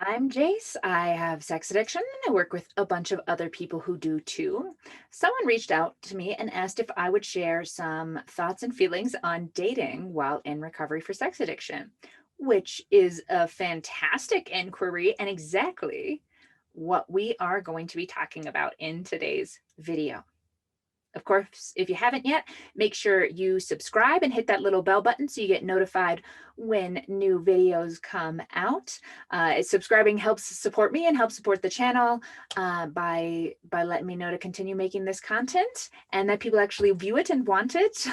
I'm Jace. I have sex addiction and I work with a bunch of other people who do too. Someone reached out to me and asked if I would share some thoughts and feelings on dating while in recovery for sex addiction, which is a fantastic inquiry and exactly what we are going to be talking about in today's video. Of course, if you haven't yet, make sure you subscribe and hit that little bell button so you get notified when new videos come out. Subscribing helps support me and helps support the channel by letting me know to continue making this content and that people actually view it and want it.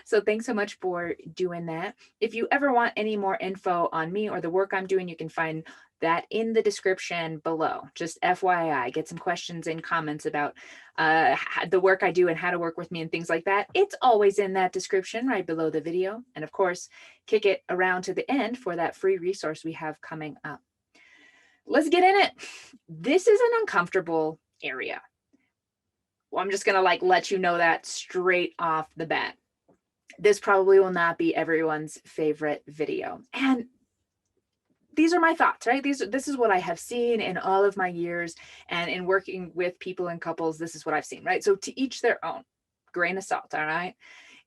So thanks so much for doing that. If you ever want any more info on me or the work I'm doing, you can find that in the description below. Just FYI, get some questions and comments about the work I do and how to work with me and things like that. It's always in that description right below the video. And of course, kick it around to the end for that free resource we have coming up. Let's get in it. This is an uncomfortable area. Well, I'm just gonna let you know that straight off the bat. This probably will not be everyone's favorite video. And these are my thoughts, right? This is what I have seen in all of my years and in working with people and couples. This is what I've seen, right? So to each their own, grain of salt, all right?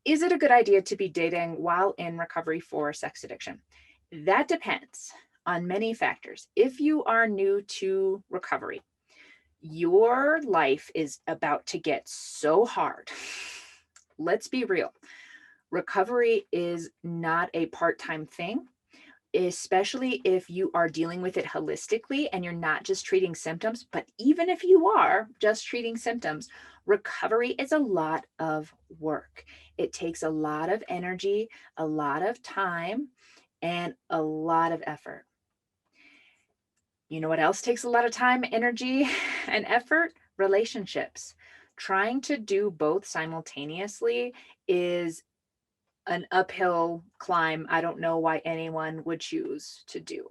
Is it a good idea to be dating while in recovery for sex addiction? That depends on many factors. If you are new to recovery, your life is about to get so hard. Let's be real. Recovery is not a part-time thing, especially if you are dealing with it holistically and you're not just treating symptoms. But even if you are just treating symptoms, recovery is a lot of work. It takes a lot of energy, a lot of time, and a lot of effort. You know what else takes a lot of time, energy, and effort? Relationships. Trying to do both simultaneously is an uphill climb. I don't know why anyone would choose to do.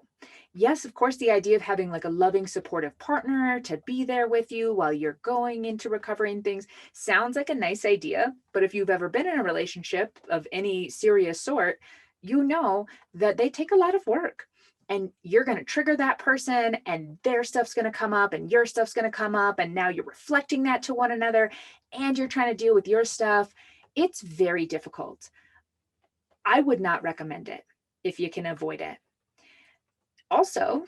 Yes, of course, the idea of having a loving, supportive partner to be there with you while you're going into recovery and things sounds like a nice idea. But if you've ever been in a relationship of any serious sort, you know that they take a lot of work. And you're going to trigger that person and their stuff's going to come up and your stuff's going to come up. And now you're reflecting that to one another and you're trying to deal with your stuff. It's very difficult. I would not recommend it if you can avoid it. Also,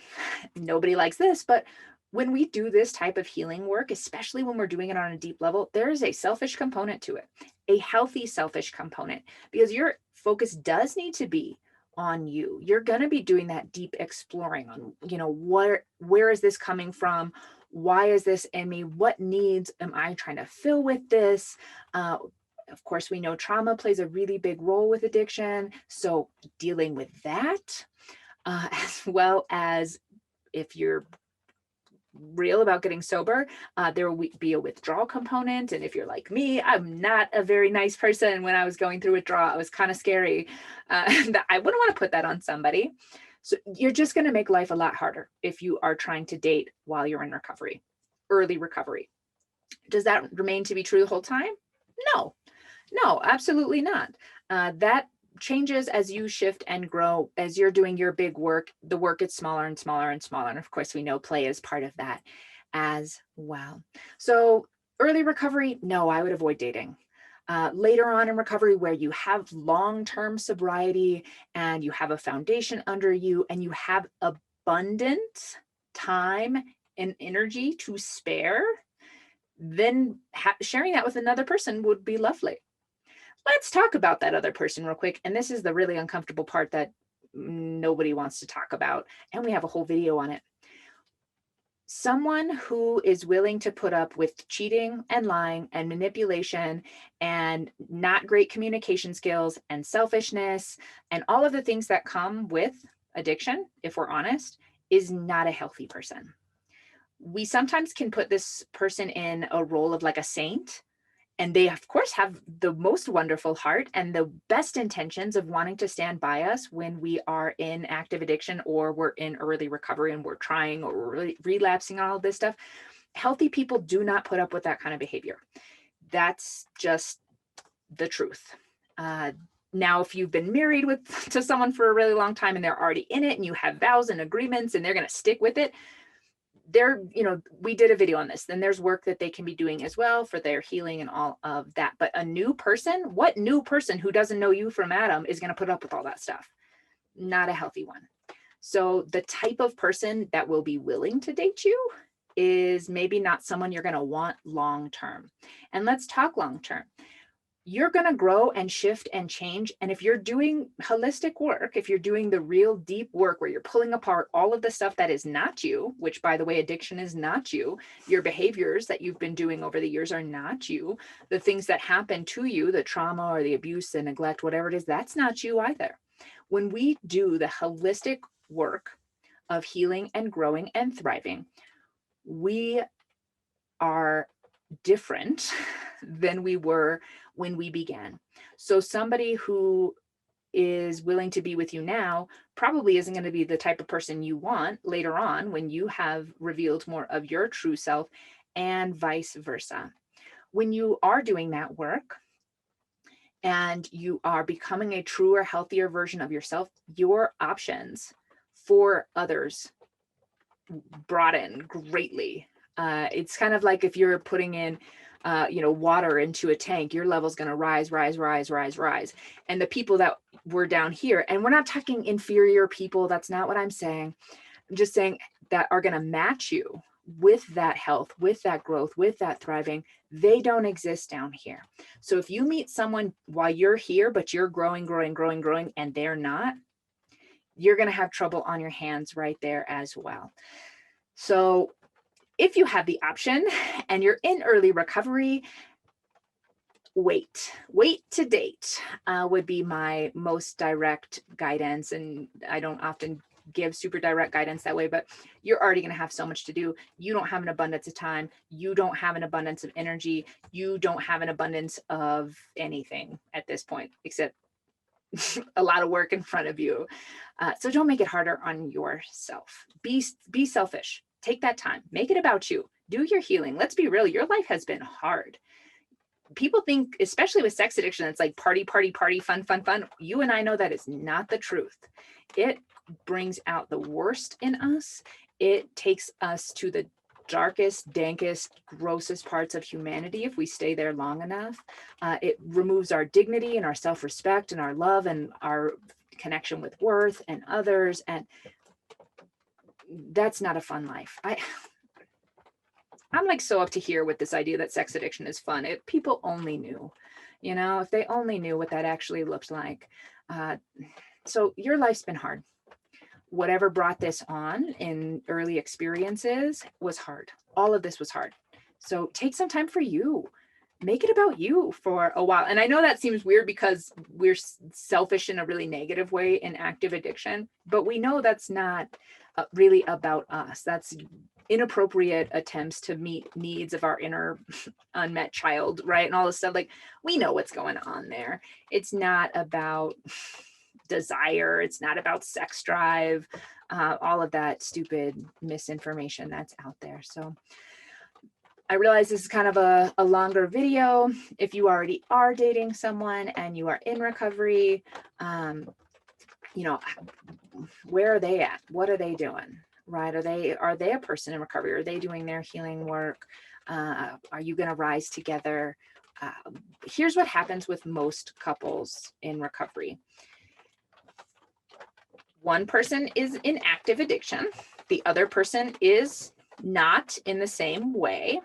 nobody likes this, but when we do this type of healing work, especially when we're doing it on a deep level, there is a selfish component to it, a healthy selfish component, because your focus does need to be on you. You're going to be doing that deep exploring on, where is this coming from? Why is this in me? What needs am I trying to fill with this? Of course, we know trauma plays a really big role with addiction. So dealing with that, as well as if you're real about getting sober, there will be a withdrawal component. And if you're like me, I'm not a very nice person. When I was going through withdrawal, it was kind of scary. That I wouldn't want to put that on somebody. So you're just going to make life a lot harder if you are trying to date while you're in recovery, early recovery. Does that remain to be true the whole time? No, absolutely not. That changes as you shift and grow. As you're doing your big work, the work gets smaller and smaller and smaller. And of course, we know play is part of that as well. So early recovery, no, I would avoid dating. Later on in recovery, where you have long-term sobriety and you have a foundation under you and you have abundant time and energy to spare, then sharing that with another person would be lovely. Let's talk about that other person real quick. And this is the really uncomfortable part that nobody wants to talk about. And we have a whole video on it. Someone who is willing to put up with cheating and lying and manipulation and not great communication skills and selfishness and all of the things that come with addiction, if we're honest, is not a healthy person. We sometimes can put this person in a role of a saint. And they, of course, have the most wonderful heart and the best intentions of wanting to stand by us when we are in active addiction or we're in early recovery and we're trying or we're relapsing on all of this stuff. Healthy people do not put up with that kind of behavior. That's just the truth. Now, if you've been married to someone for a really long time and they're already in it and you have vows and agreements and they're going to stick with it, we did a video on this. Then there's work that they can be doing as well for their healing and all of that. But a new person, what new person who doesn't know you from Adam is going to put up with all that stuff? Not a healthy one. So the type of person that will be willing to date you is maybe not someone you're going to want long-term. And let's talk long-term. You're going to grow and shift and change. And if you're doing holistic work, if you're doing the real deep work where you're pulling apart all of the stuff that is not you, which, by the way, addiction is not you, your behaviors that you've been doing over the years are not you, the things that happen to you, the trauma or the abuse, the neglect, whatever it is, that's not you either. When we do the holistic work of healing and growing and thriving, we are different than we were when we began. So somebody who is willing to be with you now probably isn't going to be the type of person you want later on when you have revealed more of your true self, and vice versa. When you are doing that work and you are becoming a truer, healthier version of yourself, your options for others broaden greatly. It's kind of like if you're putting in water into a tank, your level's going to rise. And the people that were down here, and we're not talking inferior people, that's not what I'm saying. I'm just saying that are going to match you with that health, with that growth, with that thriving, they don't exist down here. So if you meet someone while you're here, but you're growing, and they're not, you're going to have trouble on your hands right there as well. So if you have the option and you're in early recovery, wait to date would be my most direct guidance. And I don't often give super direct guidance that way, but you're already going to have so much to do. You don't have an abundance of time. You don't have an abundance of energy. You don't have an abundance of anything at this point, except a lot of work in front of you. So don't make it harder on yourself. Be selfish. Take that time. Make it about you. Do your healing. Let's be real. Your life has been hard. People think, especially with sex addiction, it's like party, fun. You and I know that is not the truth. It brings out the worst in us. It takes us to the darkest, dankest, grossest parts of humanity if we stay there long enough. It removes our dignity and our self-respect and our love and our connection with worth and others. And that's not a fun life. I'm like so up to here with this idea that sex addiction is fun. If people only knew, if they only knew what that actually looked like. So your life's been hard. Whatever brought this on in early experiences was hard. All of this was hard. So take some time for you. Make it about you for a while. And I know that seems weird because we're selfish in a really negative way in active addiction, but we know that's not really about us. That's inappropriate attempts to meet needs of our inner unmet child, right? And all this stuff, like we know what's going on there. It's not about desire. It's not about sex drive, all of that stupid misinformation that's out there. So I realize this is kind of a longer video. If you already are dating someone and you are in recovery, where are they at? What are they doing? Right? Are they a person in recovery? Are they doing their healing work? Are you going to rise together? Here's what happens with most couples in recovery. One person is in active addiction. The other person is not in the same way.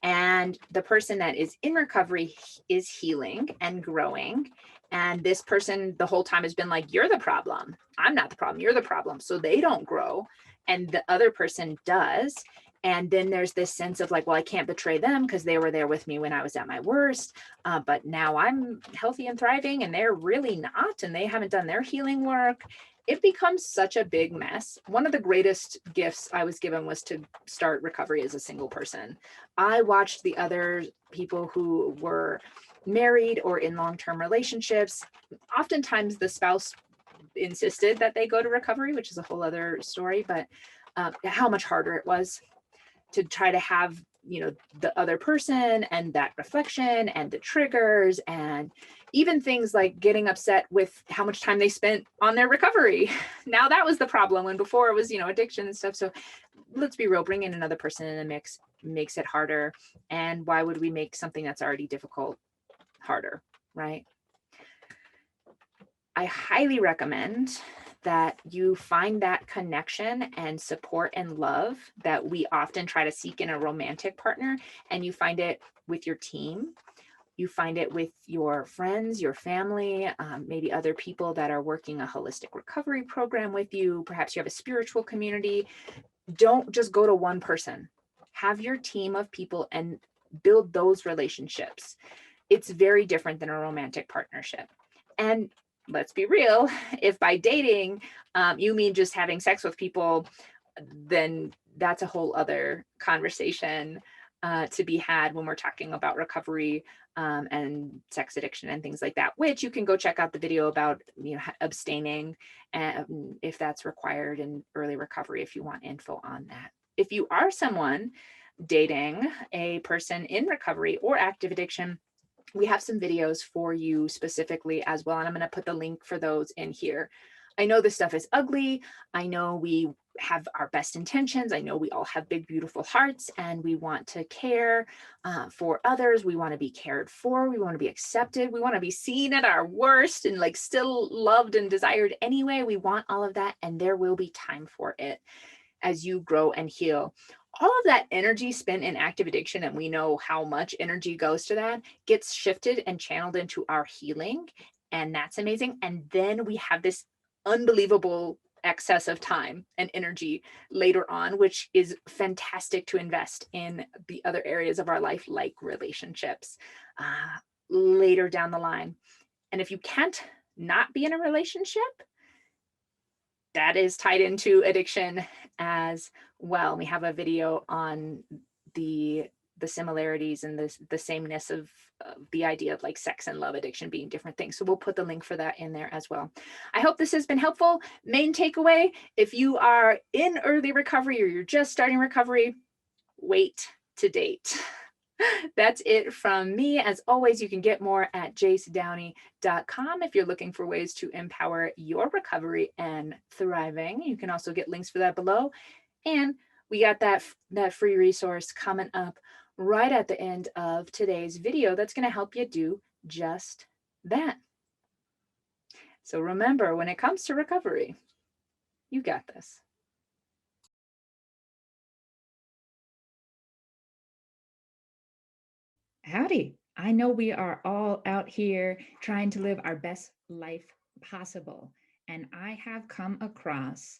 And the person that is in recovery is healing and growing. And this person the whole time has been like, you're the problem. I'm not the problem. You're the problem. So they don't grow. And the other person does. And then there's this sense of like, well, I can't betray them because they were there with me when I was at my worst. But now I'm healthy and thriving and they're really not. And they haven't done their healing work. It becomes such a big mess. One of the greatest gifts I was given was to start recovery as a single person. I watched the other people who were married or in long-term relationships. Oftentimes the spouse insisted that they go to recovery, which is a whole other story, but how much harder it was to try to have the other person and that reflection and the triggers, and even things like getting upset with how much time they spent on their recovery. Now that was the problem, when before it was, addiction and stuff. So let's be real, bringing another person in the mix makes it harder. And why would we make something that's already difficult harder, right? I highly recommend that you find that connection and support and love that we often try to seek in a romantic partner, and you find it with your team. You find it with your friends, your family, maybe other people that are working a holistic recovery program with you. Perhaps you have a spiritual community. Don't just go to one person. Have your team of people and build those relationships. It's very different than a romantic partnership. And let's be real, if by dating you mean just having sex with people, then that's a whole other conversation to be had when we're talking about recovery and sex addiction and things like that, which you can go check out the video about, abstaining, if that's required in early recovery, if you want info on that. If you are someone dating a person in recovery or active addiction, we have some videos for you specifically as well. And I'm going to put the link for those in here. I know this stuff is ugly. I know we have our best intentions. I know we all have big, beautiful hearts, and we want to care for others. We want to be cared for. We want to be accepted. We want to be seen at our worst and like still loved and desired anyway. We want all of that, and there will be time for it as you grow and heal. All of that energy spent in active addiction, and we know how much energy goes to that, gets shifted and channeled into our healing. And that's amazing. And then we have this unbelievable excess of time and energy later on, which is fantastic to invest in the other areas of our life, like relationships, later down the line. And if you can't not be in a relationship, that is tied into addiction as well. We have a video on the similarities and the sameness of the idea of like sex and love addiction being different things. So we'll put the link for that in there as well. I hope this has been helpful. Main takeaway: if you are in early recovery or you're just starting recovery, wait to date. That's it from me. As always, you can get more at jacedowney.com if you're looking for ways to empower your recovery and thriving. You can also get links for that below. And we got that free resource coming up right at the end of today's video that's going to help you do just that. So remember, when it comes to recovery, you got this. Howdy. I know we are all out here trying to live our best life possible. And I have come across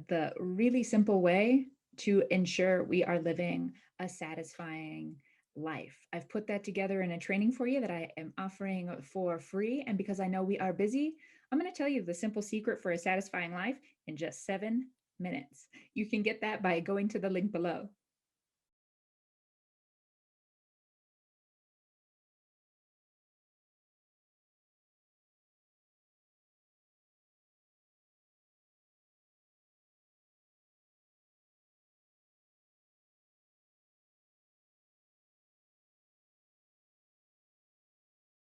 the really simple way to ensure we are living a satisfying life. I've put that together in a training for you that I am offering for free. And because I know we are busy, I'm going to tell you the simple secret for a satisfying life in just 7 minutes. You can get that by going to the link below.